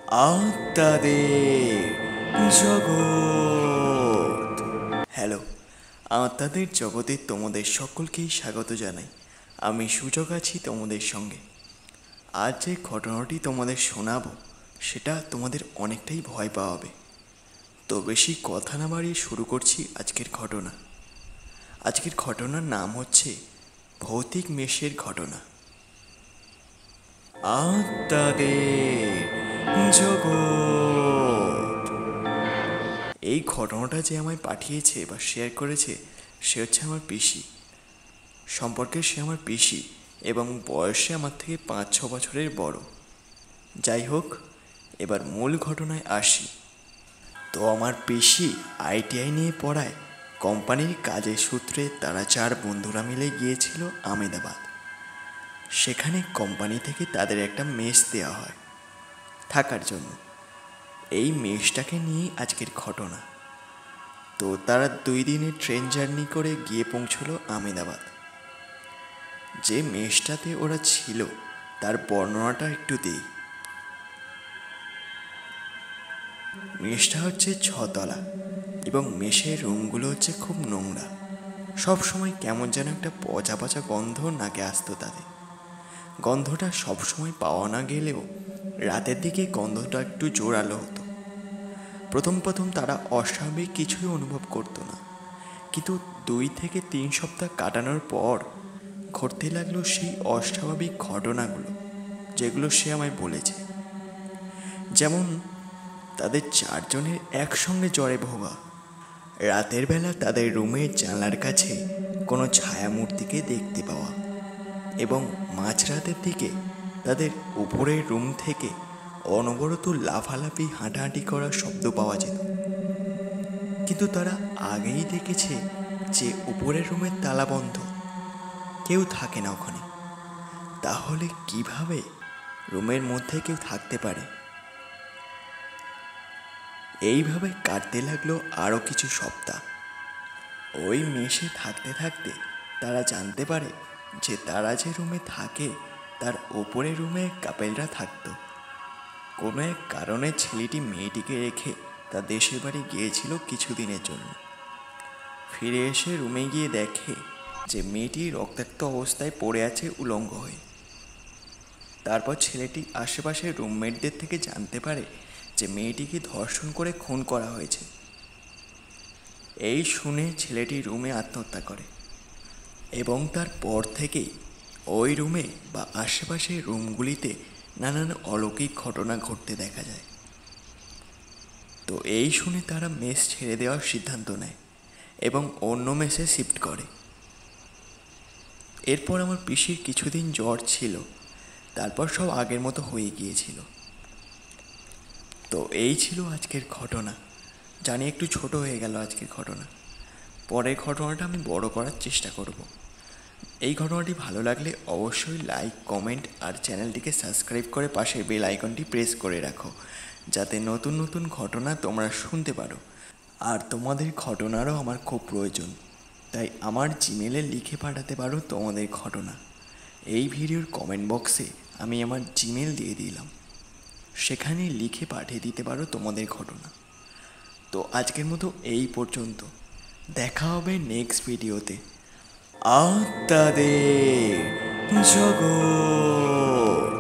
আত্মাদের জগৎ। হ্যালো, আত্মাদের জগতে তোমাদের সকলকেই স্বাগত জানাই। আমি সুযোগ আছি তোমাদের সঙ্গে। আজ যে ঘটনাটি তোমাদের শোনাবো সেটা তোমাদের অনেকটাই ভয় পাওয়াবে। তো বেশি কথা না বাড়িয়ে শুরু করছি আজকের ঘটনা। আজকের ঘটনার নাম হচ্ছে ভৌতিক মেষের ঘটনা। আত্মাদের জগৎ। এই ঘটনাটা যে আমায় পাঠিয়েছে বা শেয়ার করেছে সে হচ্ছে আমার পিসি। সম্পর্কে সে আমার পিসি এবং বয়সে আমার থেকে 5-6 বছরের বড়। যাই হোক, এবার মূল ঘটনায় আসি। তো আমার পিসি আইটিআই নিয়ে পড়ায় কোম্পানির কাজের সূত্রে তারা 4 বন্ধুরা মিলে গিয়েছিল আমেদাবাদ। সেখানে কোম্পানি থেকে তাদের একটা মেস দেওয়া হয় থাকার জন্য। এই মেসটাকে নিয়েই আজকের ঘটনা। তো তারা 2 দিনের ট্রেন জার্নি করে গিয়ে পৌঁছলো আমেদাবাদ। যে মেসটাতে ওরা ছিল তার বর্ণনাটা একটু দিই। মেসটা হচ্ছে 6 তলা এবং মেসের রুমগুলো হচ্ছে খুব নোংরা। সব সময় কেমন যেন একটা পচা পচা গন্ধ নাকে আসতো তাদের। গন্ধটা সবসময় পাওয়া না গেলেও রাতের দিকে গন্ধটা একটু জোরালো হতো। প্রথম প্রথম তারা অস্বাভাবিক কিছুই অনুভব করতো না, কিন্তু 2 থেকে 3 সপ্তাহ কাটানোর পর ঘটতে লাগলো সেই অস্বাভাবিক ঘটনাগুলো যেগুলো সে আমায় বলেছে। যেমন তাদের 4 জনের একসঙ্গে জ্বরে ভোগা, রাতের বেলা তাদের রুমের জানলার কাছে কোনো ছায়ামূর্তিকে দেখতে পাওয়া এবং মাঝরাতের দিকে তাদের উপরের রুম থেকে অনবরত লাফালাফি হাঁটাহাঁটি করার শব্দ পাওয়া যেত। কিন্তু তারা আগেই দেখেছে যে উপরের রুমের তালা বন্ধ, কেউ থাকে না ওখানে। তাহলে কিভাবে রুমের মধ্যে কেউ থাকতে পারে? এইভাবে কাটতে লাগলো আরও কিছু সপ্তাহ। ওই মেসে থাকতে থাকতে তারা জানতে পারে যে তারা যে রুমে থাকে তার ওপরের রুমে কাপেলরা থাকতো। কোনো এক কারণে ছেলেটি মেয়েটিকে রেখে তার দেশের বাড়ি গিয়েছিল কিছুদিনের জন্য। ফিরে এসে রুমে গিয়ে দেখে যে মেয়েটি রক্তাক্ত অবস্থায় পড়ে আছে উলঙ্গ হয়ে। তারপর ছেলেটি আশেপাশের রুমমেটদের থেকে জানতে পারে যে মেয়েটিকে ধর্ষণ করে খুন করা হয়েছে। এই শুনে ছেলেটি রুমে আত্মহত্যা করে এবং তারপর থেকেই ওই রুমে বা আশেপাশের রুমগুলিতে নানান অলৌকিক ঘটনা ঘটতে দেখা যায়। তো এই শুনে তারা মেস ছেড়ে দেওয়ার সিদ্ধান্ত নেয় এবং অন্য মেসে শিফট করে। এরপর আমার পিসির কিছুদিন জ্বর ছিল, তারপর সব আগের মতো হয়ে গিয়েছিল। তো এই ছিল আজকের ঘটনা। জানি একটু ছোট হয়ে গেল আজকের ঘটনা। পরের ঘটনাটা আমি বড় করার চেষ্টা করব। এই ঘটনাটি ভালো লাগলে অবশ্যই লাইক, কমেন্ট আর চ্যানেলটিকে সাবস্ক্রাইব করে পাশের বেল আইকনটি প্রেস করে রাখো, যাতে নতুন নতুন ঘটনা তোমরা শুনতে পারো। আর তোমাদের ঘটনারও আমার খুব প্রয়োজন, তাই আমার জিমেলে লিখে পাঠাতে পারো তোমাদের ঘটনা। এই ভিডিওর কমেন্ট বক্সে আমি আমার জিমেল দিয়ে দিলাম, সেখানে লিখে পাঠিয়ে দিতে পারো তোমাদের ঘটনা। তো আজকের মতো এই পর্যন্ত, দেখা হবে নেক্সট ভিডিওতে। আত্মাদের জগৎ।